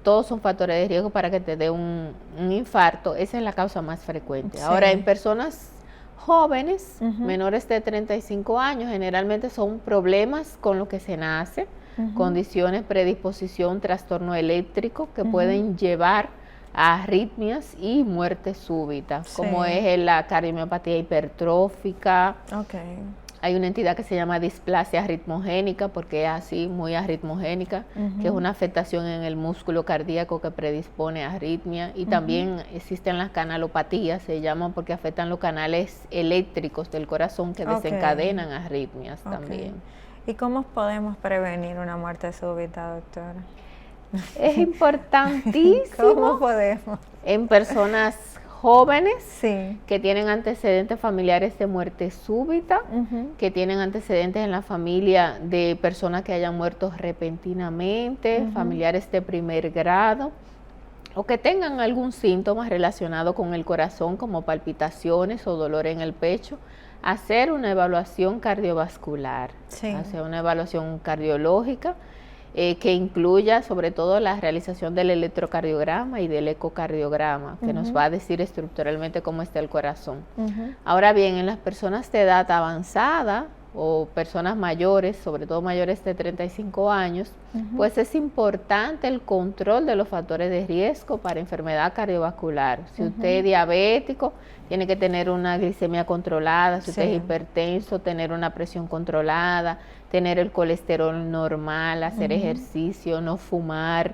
todos son factores de riesgo para que te dé un infarto. Esa es la causa más frecuente. Ahora, en personas jóvenes, menores de 35 años, generalmente son problemas con los que se nace, condiciones, predisposición, trastorno eléctrico que pueden llevar a arritmias y muerte súbita, como es la cardiomiopatía hipertrófica. Hay una entidad que se llama displasia arritmogénica, porque es así, muy arritmogénica, que es una afectación en el músculo cardíaco que predispone a arritmia. Y también existen las canalopatías, se llaman porque afectan los canales eléctricos del corazón que desencadenan arritmias también. ¿Y cómo podemos prevenir una muerte súbita, doctora? Es importantísimo. ¿Cómo podemos? En personas jóvenes que tienen antecedentes familiares de muerte súbita, que tienen antecedentes en la familia de personas que hayan muerto repentinamente, familiares de primer grado, o que tengan algún síntoma relacionado con el corazón, como palpitaciones o dolor en el pecho, hacer una evaluación cardiovascular, hacer una evaluación cardiológica que incluya sobre todo la realización del electrocardiograma y del ecocardiograma, que nos va a decir estructuralmente cómo está el corazón. Ahora bien, en las personas de edad avanzada, o personas mayores, sobre todo mayores de 35 años, pues es importante el control de los factores de riesgo para enfermedad cardiovascular. Si usted es diabético, tiene que tener una glicemia controlada. Si usted es hipertenso, tener una presión controlada, tener el colesterol normal, hacer ejercicio, no fumar.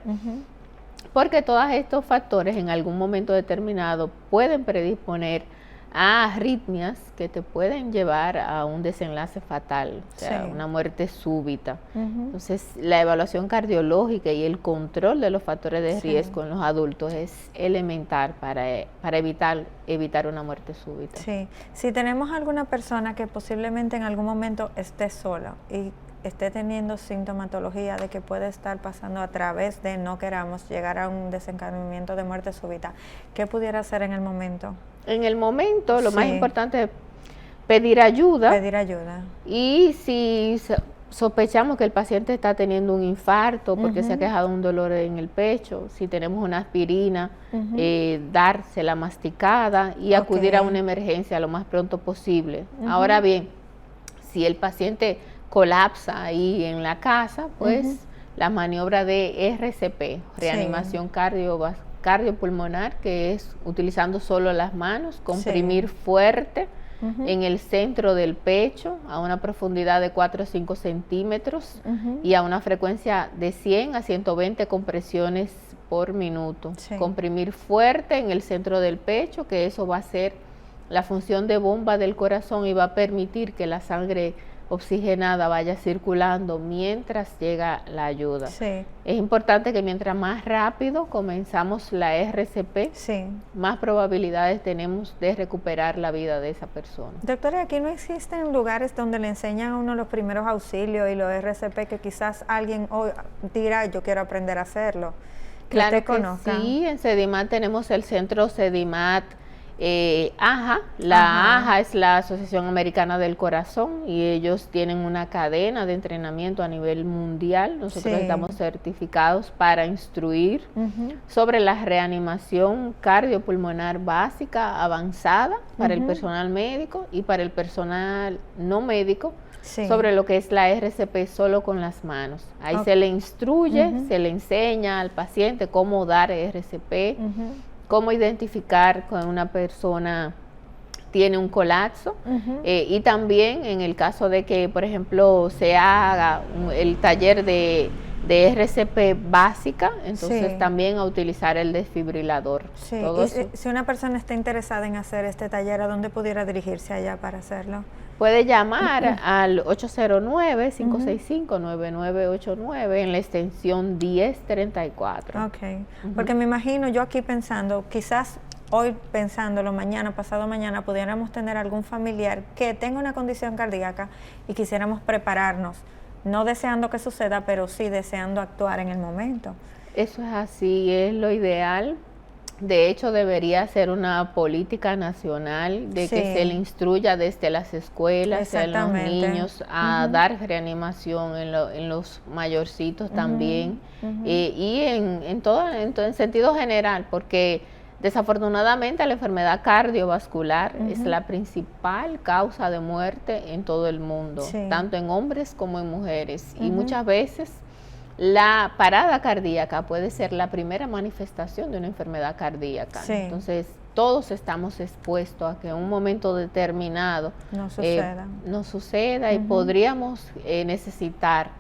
Porque todos estos factores en algún momento determinado pueden predisponer a arritmias que te pueden llevar a un desenlace fatal, o sea, una muerte súbita. Entonces, la evaluación cardiológica y el control de los factores de riesgo en los adultos es elemental para evitar una muerte súbita. Sí, si tenemos alguna persona que posiblemente en algún momento esté sola y esté teniendo sintomatología de que puede estar pasando a través de, no queramos llegar a un desencadenamiento de muerte súbita, ¿qué pudiera hacer en el momento? En el momento, lo más importante es pedir ayuda. Pedir ayuda. Y si sospechamos que el paciente está teniendo un infarto porque se ha quejado de un dolor en el pecho, si tenemos una aspirina, dársela masticada y acudir a una emergencia lo más pronto posible. Ahora bien, si el paciente colapsa ahí en la casa, pues la maniobra de RCP, reanimación cardiopulmonar, que es utilizando solo las manos, comprimir fuerte en el centro del pecho a una profundidad de 4 o 5 centímetros y a una frecuencia de 100 a 120 compresiones por minuto. Comprimir fuerte en el centro del pecho, que eso va a ser la función de bomba del corazón y va a permitir que la sangre oxigenada vaya circulando mientras llega la ayuda. Es importante que mientras más rápido comenzamos la RCP, más probabilidades tenemos de recuperar la vida de esa persona. Doctora, aquí no existen lugares donde le enseñan a uno los primeros auxilios y los RCP que quizás alguien hoy dirá, yo quiero aprender a hacerlo. Claro que sí, en Sedimat tenemos el centro Sedimat AHA. AHA es la Asociación Americana del Corazón y ellos tienen una cadena de entrenamiento a nivel mundial. Nosotros estamos certificados para instruir sobre la reanimación cardiopulmonar básica avanzada para el personal médico y para el personal no médico, sobre lo que es la RCP solo con las manos. Ahí se le instruye, se le enseña al paciente cómo dar RCP, cómo identificar cuando una persona tiene un colapso y también en el caso de que, por ejemplo, se haga el taller de RCP básica, entonces también a utilizar el desfibrilador. Todo eso. Si una persona está interesada en hacer este taller, ¿a dónde pudiera dirigirse allá para hacerlo? Puede llamar al 809-565-9989 en la extensión 1034. Ok, porque me imagino yo aquí pensando, quizás hoy pensándolo, mañana, pasado mañana, pudiéramos tener algún familiar que tenga una condición cardíaca y quisiéramos prepararnos, no deseando que suceda, pero sí deseando actuar en el momento. Eso es así, es lo ideal. De hecho, debería ser una política nacional de que se le instruya desde las escuelas, a los niños, a dar reanimación en los mayorcitos también, y en sentido general, porque desafortunadamente la enfermedad cardiovascular es la principal causa de muerte en todo el mundo, tanto en hombres como en mujeres, y muchas veces la parada cardíaca puede ser la primera manifestación de una enfermedad cardíaca. Entonces, todos estamos expuestos a que en un momento determinado no suceda y podríamos necesitar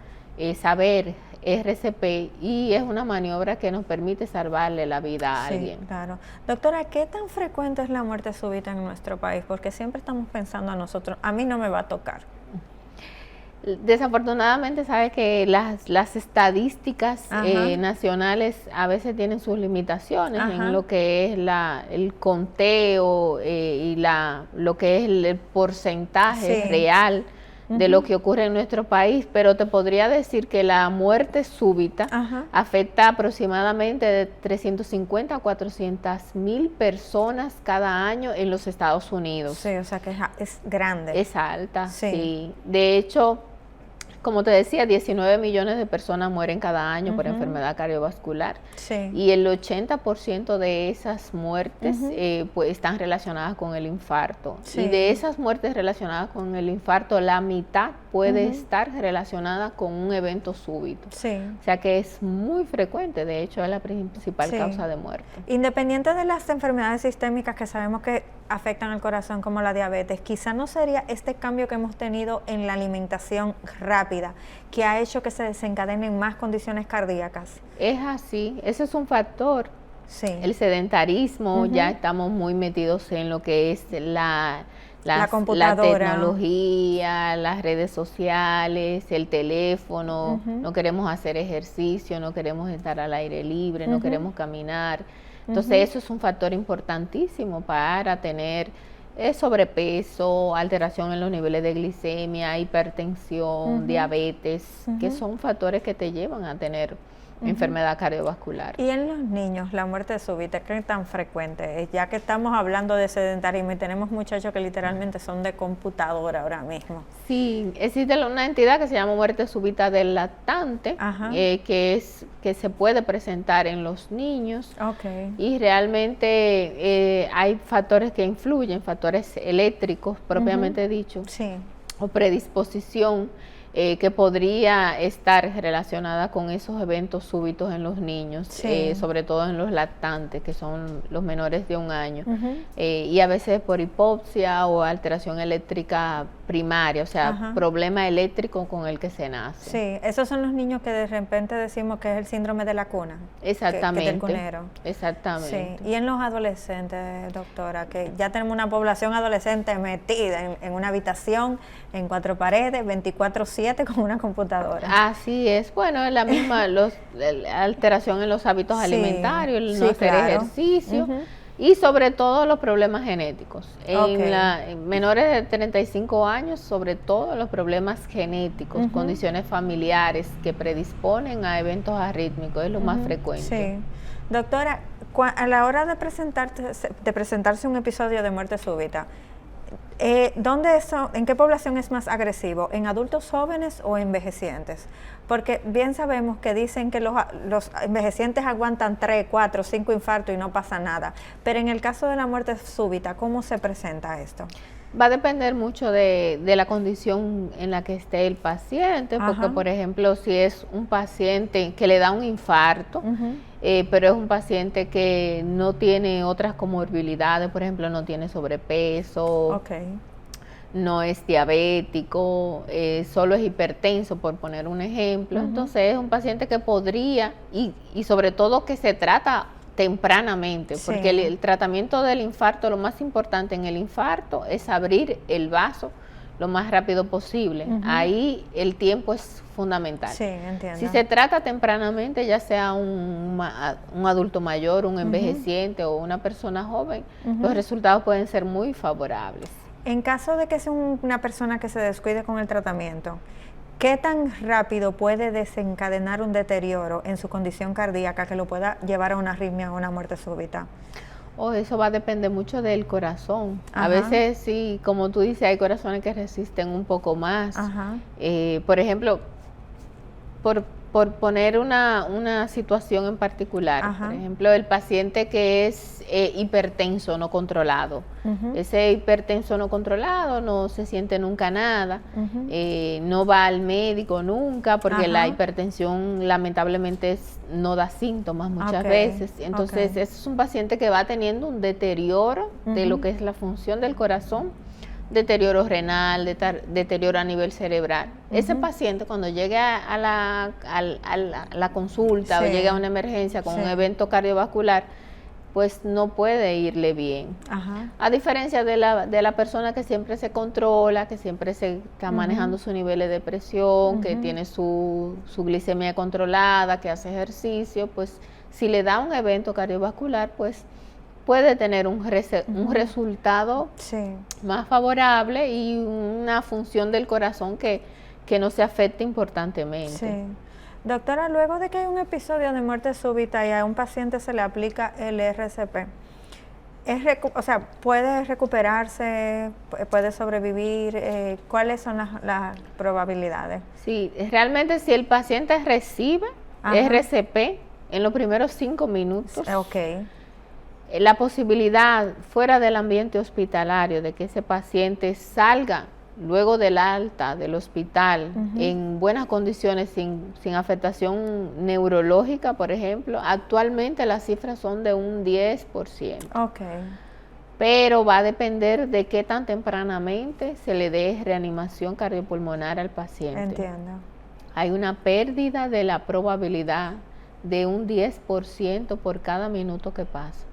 saber RCP, y es una maniobra que nos permite salvarle la vida a alguien. Claro. Doctora, ¿qué tan frecuente es la muerte súbita en nuestro país? Porque siempre estamos pensando a nosotros, a mí no me va a tocar. Desafortunadamente, sabe que las estadísticas nacionales a veces tienen sus limitaciones en lo que es el conteo y lo que es el porcentaje real de lo que ocurre en nuestro país, pero te podría decir que la muerte súbita afecta aproximadamente de 350 a 400 mil personas cada año en los Estados Unidos. Sí, o sea que es grande. Es alta, sí. De hecho, Como te decía, 19 millones de personas mueren cada año por enfermedad cardiovascular. Sí. Y el 80% de esas muertes pues están relacionadas con el infarto. Sí. Y de esas muertes relacionadas con el infarto, la mitad puede estar relacionada con un evento súbito. Sí. O sea que es muy frecuente, de hecho es la principal causa de muerte. Independiente de las enfermedades sistémicas que sabemos que afectan al corazón, como la diabetes, quizá no sería este cambio que hemos tenido en la alimentación rápida que ha hecho que se desencadenen más condiciones cardíacas. Es así, ese es un factor. Sí. El sedentarismo, ya estamos muy metidos en lo que es la computadora, la tecnología, las redes sociales, el teléfono, no queremos hacer ejercicio, no queremos estar al aire libre, no queremos caminar. Entonces eso es un factor importantísimo para tener sobrepeso, alteración en los niveles de glicemia, hipertensión, diabetes, que son factores que te llevan a tener enfermedad cardiovascular. Y en los niños, la muerte súbita, ¿qué tan frecuente es? Ya que estamos hablando de sedentarismo y tenemos muchachos que literalmente son de computadora ahora mismo. Sí, existe una entidad que se llama muerte súbita del lactante, que se puede presentar en los niños. Okay. Y realmente hay factores que influyen, factores eléctricos propiamente dicho, o predisposición, que podría estar relacionada con esos eventos súbitos en los niños, sobre todo en los lactantes, que son los menores de 1 año, y a veces por hipopsia o alteración eléctrica primaria, o sea, problema eléctrico con el que se nace. Sí, esos son los niños que de repente decimos que es el síndrome de la cuna. Exactamente. Que del cunero. Exactamente. Sí. Y en los adolescentes, doctora, que ya tenemos una población adolescente metida en una habitación, en 4 paredes, 24/7 con una computadora. Así es. Bueno, es la misma la alteración en los hábitos alimentarios, el no hacer ejercicio. Y sobre todo los problemas genéticos. En menores de 35 años, sobre todo los problemas genéticos, condiciones familiares que predisponen a eventos arrítmicos, es lo más frecuente. Sí. Doctora, a la hora de presentarse un episodio de muerte súbita, ¿en qué población es más agresivo? ¿En adultos jóvenes o envejecientes? Porque bien sabemos que dicen que los envejecientes aguantan 3, 4, 5 infartos y no pasa nada. Pero en el caso de la muerte súbita, ¿cómo se presenta esto? Va a depender mucho de la condición en la que esté el paciente, porque por ejemplo, si es un paciente que le da un infarto, pero es un paciente que no tiene otras comorbilidades, por ejemplo, no tiene sobrepeso, no es diabético, solo es hipertenso, por poner un ejemplo, entonces es un paciente que podría, y sobre todo que se trata tempranamente, porque el tratamiento del infarto, lo más importante en el infarto es abrir el vaso lo más rápido posible. Ahí el tiempo es fundamental. Sí, entiendo. Si se trata tempranamente, ya sea un adulto mayor, un envejeciente o una persona joven, los resultados pueden ser muy favorables. En caso de que sea una persona que se descuide con el tratamiento, ¿qué tan rápido puede desencadenar un deterioro en su condición cardíaca que lo pueda llevar a una arritmia o una muerte súbita? Eso va a depender mucho del corazón. A veces sí, como tú dices, hay corazones que resisten un poco más. Por ejemplo, por poner una situación en particular, por ejemplo, el paciente que es hipertenso no controlado. Ese hipertenso no controlado no se siente nunca nada, no va al médico nunca, porque la hipertensión lamentablemente no da síntomas muchas veces. Entonces, ese es un paciente que va teniendo un deterioro de lo que es la función del corazón, deterioro renal, deterioro a nivel cerebral. Ese paciente cuando llegue a la consulta o llegue a una emergencia con un evento cardiovascular, pues no puede irle bien. A diferencia de la persona que siempre se controla, que siempre se está manejando sus niveles de presión, que tiene su glicemia controlada, que hace ejercicio, pues si le da un evento cardiovascular, pues puede tener un resultado más favorable y una función del corazón que no se afecte importantemente. Sí. Doctora, luego de que hay un episodio de muerte súbita y a un paciente se le aplica el RCP, O sea, ¿puede recuperarse? ¿Puede sobrevivir? ¿Cuáles son las probabilidades? Sí, realmente si el paciente recibe RCP en los primeros 5 minutos, la posibilidad fuera del ambiente hospitalario de que ese paciente salga luego del alta del hospital en buenas condiciones, sin afectación neurológica, por ejemplo, actualmente las cifras son de un 10%. Pero va a depender de qué tan tempranamente se le dé reanimación cardiopulmonar al paciente. Entiendo. Hay una pérdida de la probabilidad de un 10% por cada minuto que pasa.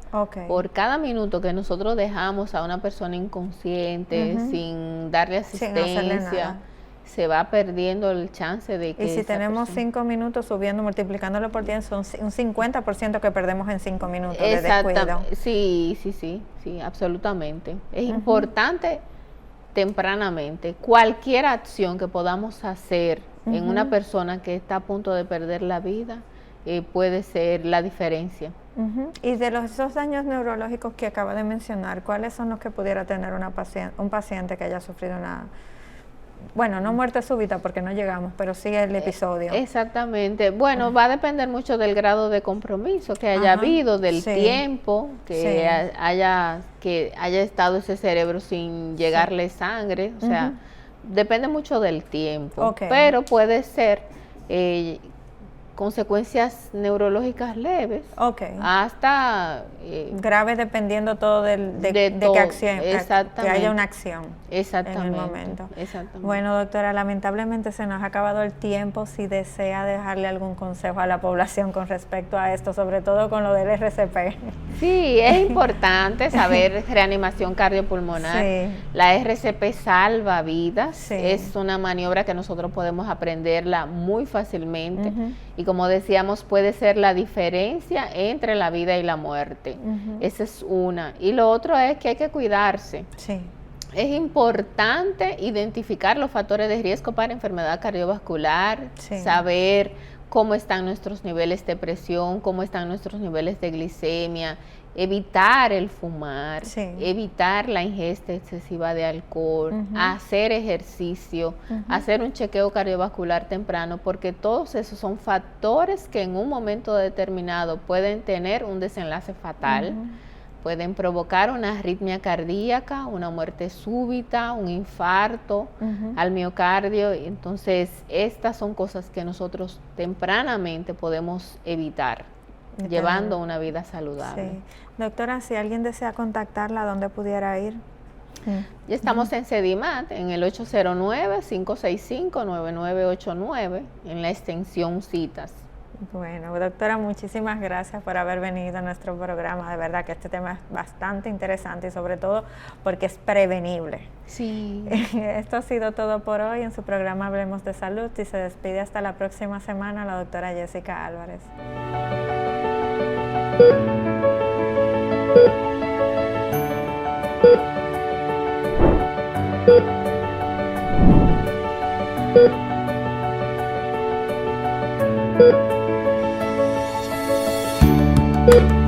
Por cada minuto que nosotros dejamos a una persona inconsciente, sin darle asistencia, se va perdiendo el chance de que... Y si tenemos 5 minutos subiendo, multiplicándolo por 10, son un 50% que perdemos en 5 minutos de descuido. Sí, absolutamente. Es importante tempranamente cualquier acción que podamos hacer en una persona que está a punto de perder la vida puede ser la diferencia. Y de esos daños neurológicos que acaba de mencionar, ¿cuáles son los que pudiera tener un paciente que haya sufrido no muerte súbita porque no llegamos, pero sí el episodio? Exactamente. Bueno, va a depender mucho del grado de compromiso que haya habido, del tiempo que haya estado ese cerebro sin llegarle sangre. O sea, depende mucho del tiempo, pero puede ser consecuencias neurológicas leves hasta graves, dependiendo todo de qué acción, que haya una acción en el momento. Bueno, doctora, lamentablemente se nos ha acabado el tiempo. Si desea dejarle algún consejo a la población con respecto a esto, sobre todo con lo del RCP. Sí, es importante saber reanimación cardiopulmonar. La RCP salva vidas. Es una maniobra que nosotros podemos aprenderla muy fácilmente. Y como decíamos, puede ser la diferencia entre la vida y la muerte. Esa es una. Y lo otro es que hay que cuidarse. Es importante identificar los factores de riesgo para enfermedad cardiovascular, saber cómo están nuestros niveles de presión, cómo están nuestros niveles de glicemia, evitar el fumar, evitar la ingesta excesiva de alcohol, hacer ejercicio, hacer un chequeo cardiovascular temprano, porque todos esos son factores que en un momento determinado pueden tener un desenlace fatal, pueden provocar una arritmia cardíaca, una muerte súbita, un infarto al miocardio. Entonces, estas son cosas que nosotros tempranamente podemos evitar, llevando una vida saludable. Doctora, si alguien desea contactarla, ¿dónde pudiera ir? Ya estamos en CEDIMAT, en el 809-565-9989, en la extensión citas. Bueno, doctora, muchísimas gracias por haber venido a nuestro programa. De verdad que este tema es bastante interesante y sobre todo porque es prevenible. Esto ha sido todo por hoy en su programa Hablemos de Salud y se despide hasta la próxima semana la doctora Jessica Álvarez. Thank you.